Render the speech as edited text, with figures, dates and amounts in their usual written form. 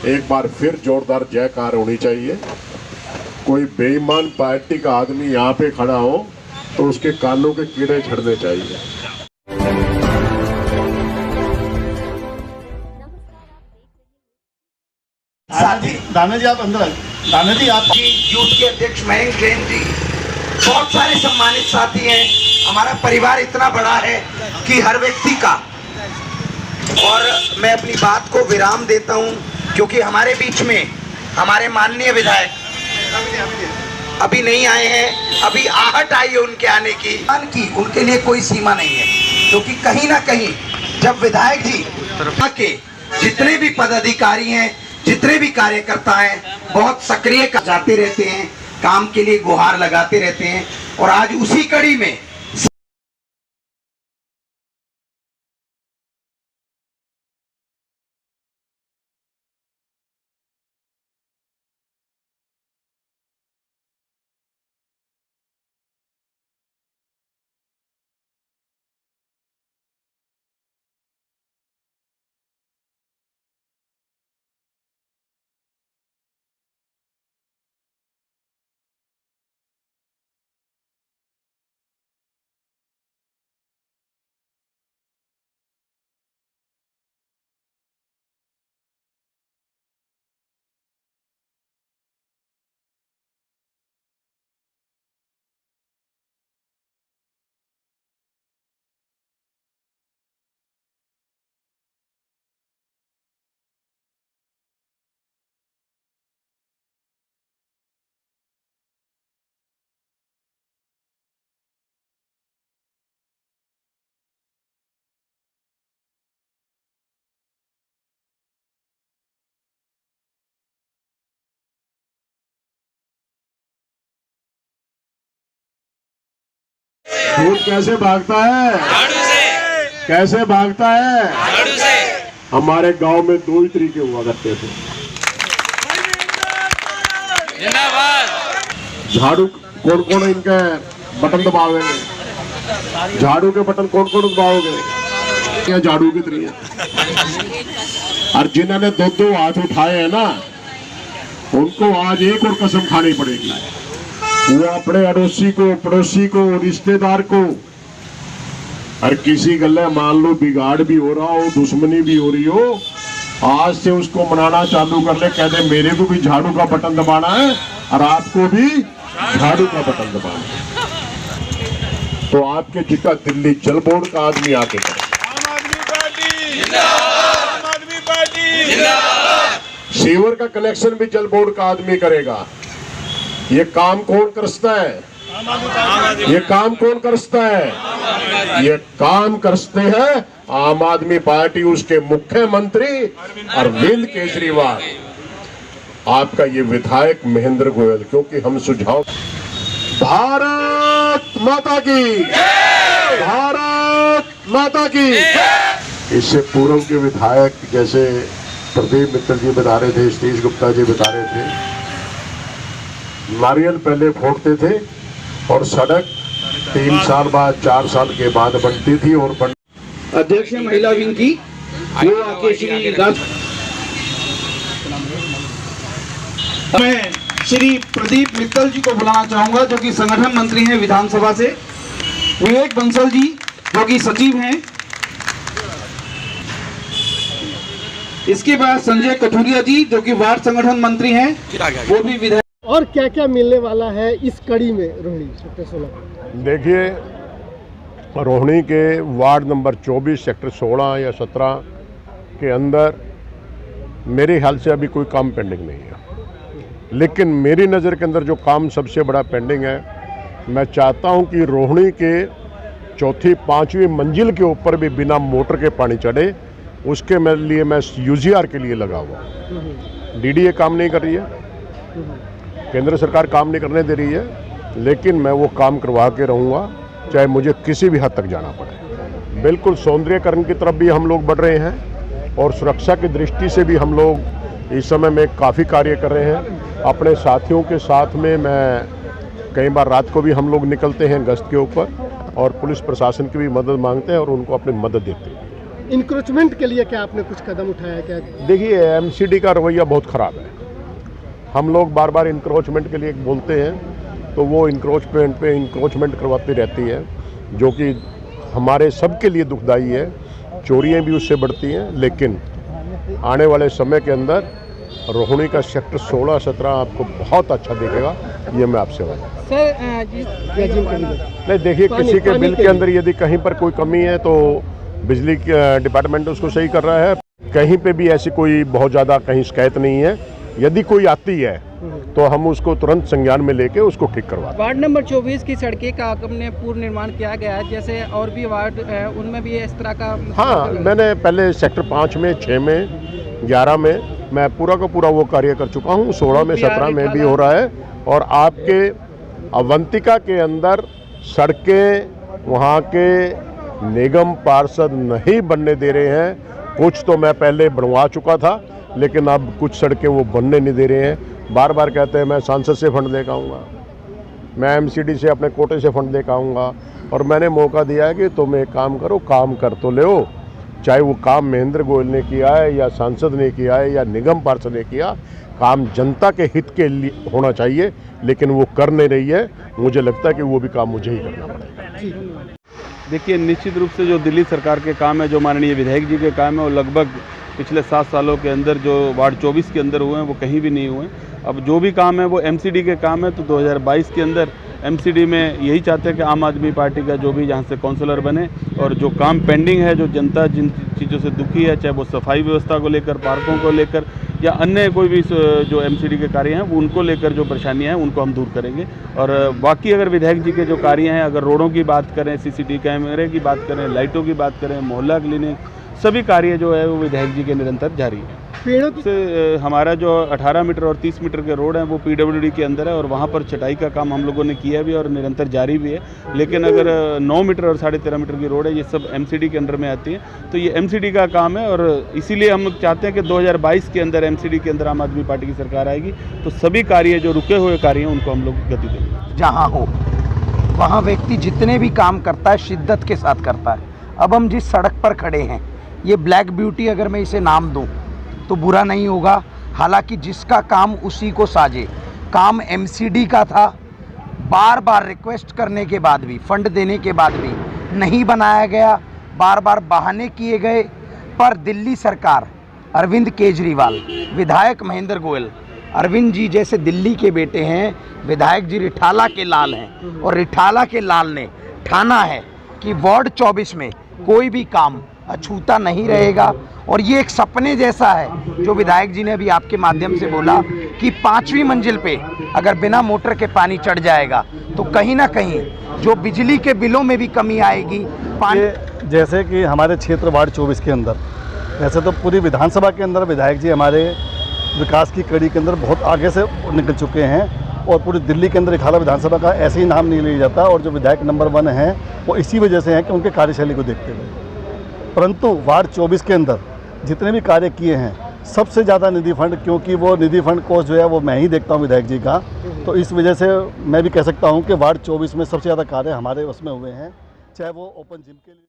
एक बार फिर जोरदार जयकार होनी चाहिए। कोई बेईमान पार्टी का आदमी यहाँ पे खड़ा हो तो उसके कानों के कीड़े झड़ने चाहिए। दाना जी आप अंदर, दाना जी आप यूथ के अध्यक्ष मयंक जैन जी, बहुत सारे सम्मानित साथी हैं। हमारा परिवार इतना बड़ा है कि हर व्यक्ति का, और मैं अपनी बात को विराम देता हूं क्योंकि हमारे बीच में हमारे माननीय विधायक अभी नहीं आए हैं, अभी आहट आई है उनके आने की उनके लिए कोई सीमा नहीं है, क्योंकि कहीं ना कहीं जब विधायक जी के जितने भी पदाधिकारी हैं, जितने भी कार्यकर्ता हैं, बहुत सक्रिय जाते रहते हैं, काम के लिए गुहार लगाते रहते हैं, और आज उसी कड़ी में भूत कैसे भागता है? झाड़ू से। कैसे भागता है? झाड़ू से। हमारे गांव में दो ही तरीके हुआ करते थे। जिंदाबाद। झाड़ू कौन कौन इनके बटन दबाओगे? झाड़ू के बटन कौन कौन दबाओगे? या झाड़ू की तरीके। और जिन्होंने दो दो हाथ उठाए हैं ना, उनको आज एक और कसम खानी पड़ेगी। वो अपने अड़ोसी को, पड़ोसी को, रिश्तेदार को, और किसी गले मान लो बिगाड़ भी हो रहा हो, दुश्मनी भी हो रही हो, आज से उसको मनाना चालू कर ले। कह दे मेरे को भी झाड़ू का बटन दबाना है और आपको भी झाड़ू का बटन दबाना है। तो आपके जितना दिल्ली जल बोर्ड का आदमी आके करे। सीवर का कनेक्शन भी जल बोर्ड का आदमी करेगा। ये काम कौन करता है? ये काम कौन करता है? ये काम करते हैं आम आदमी पार्टी, उसके मुख्यमंत्री अरविंद केजरीवाल, आपका ये विधायक महेंद्र गोयल। क्योंकि हम सुझाव, भारत माता की, भारत माता की। इससे पूर्व के विधायक जैसे प्रदीप मित्तल जी बता रहे थे, सतीश गुप्ता जी बता रहे थे, नारियल पहले फोड़ते थे और सड़क 3 साल बाद, 4 साल के बाद बनती थी। और अध्यक्ष महिला विंग की वो आके श्री मैं श्री प्रदीप मित्तल जी को बुलाना चाहूंगा, जो कि संगठन मंत्री हैं विधानसभा से, विवेक बंसल जी जो कि सचिव हैं, इसके बाद संजय कठुरिया जी जो कि वार्ड संगठन मंत्री हैं, वो भी विधायक। और क्या क्या मिलने वाला है इस कड़ी में रोहिणी सेक्टर 16? देखिए, रोहिणी के वार्ड नंबर 24 सेक्टर 16 या 17 के अंदर मेरे ख्याल से अभी कोई काम पेंडिंग नहीं है, लेकिन मेरी नज़र के अंदर जो काम सबसे बड़ा पेंडिंग है, मैं चाहता हूं कि रोहिणी के चौथी 5वीं मंजिल के ऊपर भी बिना मोटर के पानी चढ़े। उसके लिए मैं यूजीआर के लिए लगा हुआ। डीडीए काम नहीं कर रही है, केंद्र सरकार काम नहीं करने दे रही है, लेकिन मैं वो काम करवा के रहूँगा, चाहे मुझे किसी भी हद तक जाना पड़े। बिल्कुल सौंदर्यकरण की तरफ भी हम लोग बढ़ रहे हैं और सुरक्षा की दृष्टि से भी हम लोग इस समय में काफ़ी कार्य कर रहे हैं। अपने साथियों के साथ में मैं कई बार रात को भी हम लोग निकलते हैं गश्त के ऊपर, और पुलिस प्रशासन की भी मदद मांगते हैं और उनको अपनी मदद देते हैं। इंक्रोचमेंट के लिए क्या आपने कुछ कदम उठाया क्या? देखिए, एमसीडी का रवैया बहुत ख़राब है। हम लोग बार बार इंक्रोचमेंट के लिए बोलते हैं तो वो इंक्रोचमेंट पे इंक्रोचमेंट करवाती रहती है, जो कि हमारे सबके लिए दुखदाई है। चोरियां भी उससे बढ़ती हैं, लेकिन आने वाले समय के अंदर रोहिणी का सेक्टर 16-17 आपको बहुत अच्छा दिखेगा, ये मैं आपसे वादा। सर नहीं, देखिए, किसी के बिल के अंदर यदि कहीं पर कोई कमी है तो बिजली डिपार्टमेंट उसको सही कर रहा है। कहीं पे भी ऐसी कोई बहुत ज़्यादा कहीं शिकायत नहीं है। यदि कोई आती है तो हम उसको तुरंत संज्ञान में लेके उसको ठीक करवा दें। वार्ड नंबर 24 की सड़कें का हमने पूर्ण निर्माण किया गया है, जैसे और भी वार्ड है उनमें भी इस तरह का। हाँ, मैंने पहले सेक्टर 5 में, 6 में, 11 में मैं पूरा का पूरा वो कार्य कर चुका हूँ। 16 में, 17 में भी हो रहा है। और आपके अवंतिका के अंदर सड़कें वहाँ के निगम पार्षद नहीं बनने दे रहे हैं। कुछ तो मैं पहले बनवा चुका था, लेकिन अब कुछ सड़कें वो बनने नहीं दे रहे हैं। बार बार कहते हैं मैं सांसद से फंड लेकर आऊँगा, मैं एमसीडी से अपने कोटे से फंड लेकर आऊँगा। और मैंने मौका दिया है कि तुम एक काम करो, काम कर तो लो। चाहे वो काम महेंद्र गोयल ने किया है या सांसद ने किया है या निगम पार्षद ने किया, काम जनता के हित के लिए होना चाहिए, लेकिन वो कर नहीं रही है। मुझे लगता है कि वो भी काम मुझे ही करना पड़ेगा। देखिए, निश्चित रूप से जो दिल्ली सरकार के काम है, जो माननीय विधायक जी के काम है, वो लगभग पिछले 7 सालों के अंदर जो वार्ड 24 के अंदर हुए हैं वो कहीं भी नहीं हुए। अब जो भी काम है वो एमसीडी के काम है। तो 2022 के अंदर एमसीडी में यही चाहते हैं कि आम आदमी पार्टी का जो भी यहाँ से काउंसलर बने, और जो काम पेंडिंग है, जो जनता जिन चीज़ों से दुखी है, चाहे वो सफाई व्यवस्था को लेकर, पार्कों को लेकर, या अन्य कोई भी जो एमसीडी के कार्य हैं वो उनको लेकर जो परेशानियां हैं उनको हम दूर करेंगे। और बाकी अगर विधायक जी के जो कार्य हैं, अगर रोडों की बात करें, सीसीटीवी कैमरे की बात करें, लाइटों की बात करें, मोहल्ला क्लिनिक, सभी कार्य जो है वो विधायक जी के निरंतर जारी है। पेड़ों की से हमारा जो 18 मीटर और 30 मीटर के रोड हैं वो पीडब्ल्यूडी के अंदर है, और वहाँ पर छटाई का काम हम लोगों ने किया भी और निरंतर जारी भी है। लेकिन अगर 9 मीटर और 13.5 मीटर की रोड है, ये सब एमसीडी के अंडर में आती है, तो ये एमसीडी का काम है। और इसीलिए हम चाहते हैं कि 2022 के अंदर एमसीडी के अंदर आम आदमी पार्टी की सरकार आएगी तो सभी कार्य जो रुके हुए कार्य हैं उनको हम लोग गति देंगे। जहाँ हो वहाँ व्यक्ति जितने भी काम करता है शिद्दत के साथ करता है। अब हम जिस सड़क पर खड़े हैं, ये ब्लैक ब्यूटी अगर मैं इसे नाम दूं तो बुरा नहीं होगा। हालांकि जिसका काम उसी को साजे, काम एमसीडी का था। बार बार रिक्वेस्ट करने के बाद भी, फंड देने के बाद भी नहीं बनाया गया, बार बार बहाने किए गए। पर दिल्ली सरकार, अरविंद केजरीवाल, विधायक महेंद्र गोयल, अरविंद जी जैसे दिल्ली के बेटे हैं, विधायक जी रिठाला के लाल हैं, और रिठाला के लाल ने ठाना है कि वार्ड 24 में कोई भी काम अछूता नहीं रहेगा। और ये एक सपने जैसा है जो विधायक जी ने अभी आपके माध्यम से बोला कि 5वीं मंजिल पे अगर बिना मोटर के पानी चढ़ जाएगा तो कहीं ना कहीं जो बिजली के बिलों में भी कमी आएगी। पानी जैसे कि हमारे क्षेत्र वार्ड 24 के अंदर, वैसे तो पूरी विधानसभा के अंदर विधायक जी हमारे विकास की कड़ी के अंदर बहुत आगे से निकल चुके हैं, और पूरी दिल्ली के अंदर रिठाला विधानसभा का ऐसे ही नाम नहीं लिया जाता। और जो विधायक नंबर 1 हैं वो इसी वजह से हैं कि उनके कार्यशैली को देखते हुए। परंतु वार्ड 24 के अंदर जितने भी कार्य किए हैं, सबसे ज़्यादा निधि फंड, क्योंकि वो निधि फंड कोष जो है वो मैं ही देखता हूँ विधायक जी का, तो इस वजह से मैं भी कह सकता हूँ कि वार्ड 24 में सबसे ज़्यादा कार्य हमारे उसमें हुए हैं। चाहे वो ओपन जिम के लिए